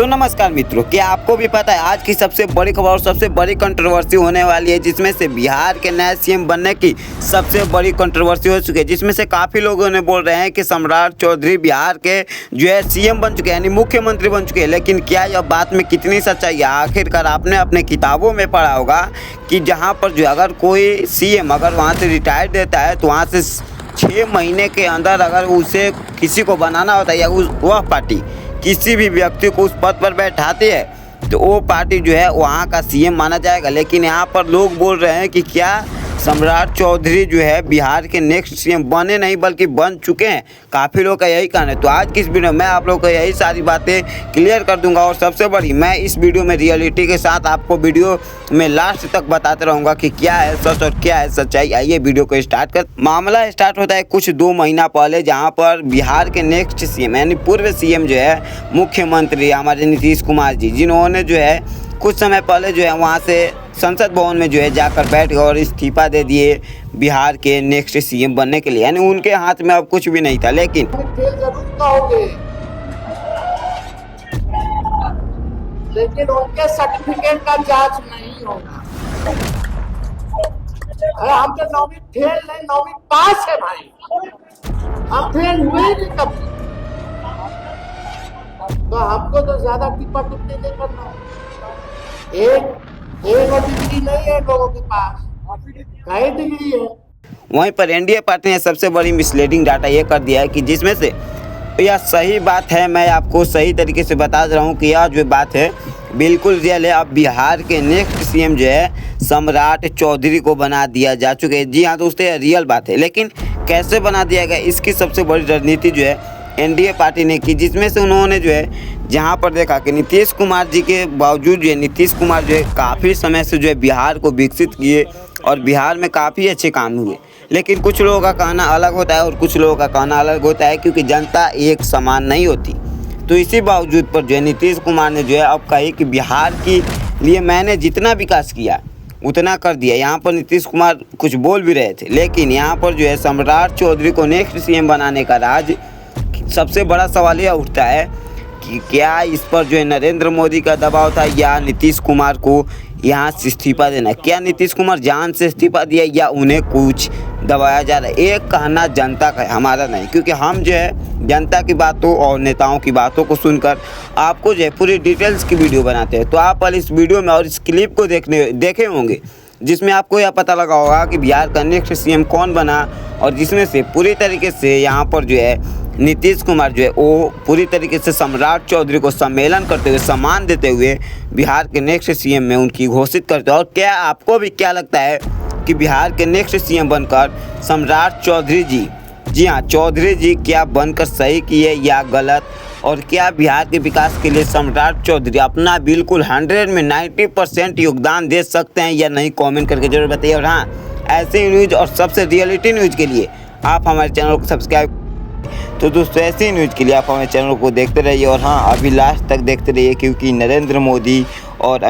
तो नमस्कार मित्रों, क्या आपको भी पता है आज की सबसे बड़ी खबर और सबसे बड़ी कंट्रोवर्सी होने वाली है, जिसमें से बिहार के नए सीएम बनने की सबसे बड़ी कंट्रोवर्सी हो चुकी है। जिसमें से काफ़ी लोगों ने बोल रहे हैं कि सम्राट चौधरी बिहार के जो है सीएम बन चुके हैं, यानी मुख्यमंत्री बन चुके हैं। लेकिन क्या यह बात में कितनी सच्चाई है? आखिरकार आपने अपने किताबों में पढ़ा होगा कि जहाँ पर जो अगर कोई सीएम अगर वहाँ से रिटायर देता है तो वहाँ से 6 महीने के अंदर अगर उसे किसी को बनाना होता है या वह पार्टी किसी भी व्यक्ति को उस पद पर बैठाती है तो वो पार्टी जो है वहाँ का सीएम माना जाएगा। लेकिन यहाँ पर लोग बोल रहे हैं कि क्या सम्राट चौधरी जो है बिहार के नेक्स्ट सीएम बने नहीं बल्कि बन चुके हैं। काफ़ी लोग का यही कहना है। तो आज की इस वीडियो में मैं आप लोगों को यही सारी बातें क्लियर कर दूंगा और सबसे बड़ी मैं इस वीडियो में रियलिटी के साथ आपको वीडियो में लास्ट तक बताते रहूँगा कि क्या है सच और क्या है सच्चाई। आइए वीडियो को स्टार्ट कर। मामला स्टार्ट होता है कुछ 2 महीना पहले, जहाँ पर बिहार के नेक्स्ट सीएम यानी पूर्व सीएम जो है मुख्यमंत्री हमारे नीतीश कुमार जी, जिन्होंने जो है कुछ समय पहले जो है वहाँ से संसद भवन में जो है जाकर बैठ गए और इस्तीफा दे दिए बिहार के नेक्स्ट सीएम बनने के लिए। यानी उनके हाथ में अब कुछ भी नहीं था। लेकिन उनके सर्टिफिकेट का जांच नहीं होगा। अरे हम तो 9वीं फेल नहीं 9वीं पास है भाई, हम फेल हुए नहीं कभी। तो हमको तो ज्यादा टिप्पा टिप्पणी नहीं करना। एक डिग्री नहीं है लोगों के पास, कई डिग्री है। वहीं पर एनडीए पार्टी ने सबसे बड़ी मिसलीडिंग डाटा ये कर दिया है कि जिसमें से यह सही बात है, मैं आपको सही तरीके से बता रहा हूँ कि यह जो बात है बिल्कुल रियल है। अब बिहार के नेक्स्ट सीएम जो है सम्राट चौधरी को बना दिया जा चुके हैं। जी हाँ दोस्तों, यह रियल बात है। लेकिन कैसे बना दिया गया, इसकी सबसे बड़ी रणनीति जो है एनडीए पार्टी ने की, जिसमें से उन्होंने जो है जहां पर देखा कि नीतीश कुमार जी के बावजूद जो है नीतीश कुमार जो है काफ़ी समय से जो है बिहार को विकसित किए और बिहार में काफ़ी अच्छे काम हुए। लेकिन कुछ लोगों का कहना अलग होता है और कुछ लोगों का कहना अलग होता है, क्योंकि जनता एक समान नहीं होती। तो इसी बावजूद पर जो है नीतीश कुमार ने जो है अब कही कि बिहार के लिए मैंने जितना विकास किया उतना कर दिया। यहाँ पर नीतीश कुमार कुछ बोल भी रहे थे, लेकिन यहाँ पर जो है सम्राट चौधरी को नेक्स्ट सीएम बनाने का राज सबसे बड़ा सवाल यह उठता है कि क्या इस पर जो है नरेंद्र मोदी का दबाव था या नीतीश कुमार को यहाँ से इस्तीफा देना। क्या नीतीश कुमार जान से इस्तीफा दिया या उन्हें कुछ दबाया जा रहा है। एक कहना जनता का है, हमारा नहीं, क्योंकि हम जो है जनता की बातों और नेताओं की बातों को सुनकर आपको जो है पूरी डिटेल्स की वीडियो बनाते हैं। तो आप इस वीडियो में और इस क्लिप को देखे होंगे, जिसमें आपको यह पता लगा होगा कि बिहार का नेक्स्ट सीएम कौन बना और जिसमें से पूरी तरीके से यहाँ पर जो है नीतीश कुमार जो है वो पूरी तरीके से सम्राट चौधरी को सम्मेलन करते हुए सम्मान देते हुए बिहार के नेक्स्ट सीएम में उनकी घोषित करते हैं। और क्या आपको भी क्या लगता है कि बिहार के नेक्स्ट सीएम बनकर सम्राट चौधरी जी हाँ चौधरी जी क्या बनकर सही किए या गलत, और क्या बिहार के विकास के लिए सम्राट चौधरी अपना बिल्कुल 100 में 90% योगदान दे सकते हैं या नहीं, कमेंट करके जरूर बताइए। और हाँ, ऐसे न्यूज़ और सबसे रियलिटी न्यूज़ के लिए आप हमारे चैनल को सब्सक्राइब। तो दोस्तों ऐसी न्यूज़ के लिए आप हमारे चैनल को देखते रहिए और हाँ अभी लास्ट तक देखते रहिए, क्योंकि नरेंद्र मोदी और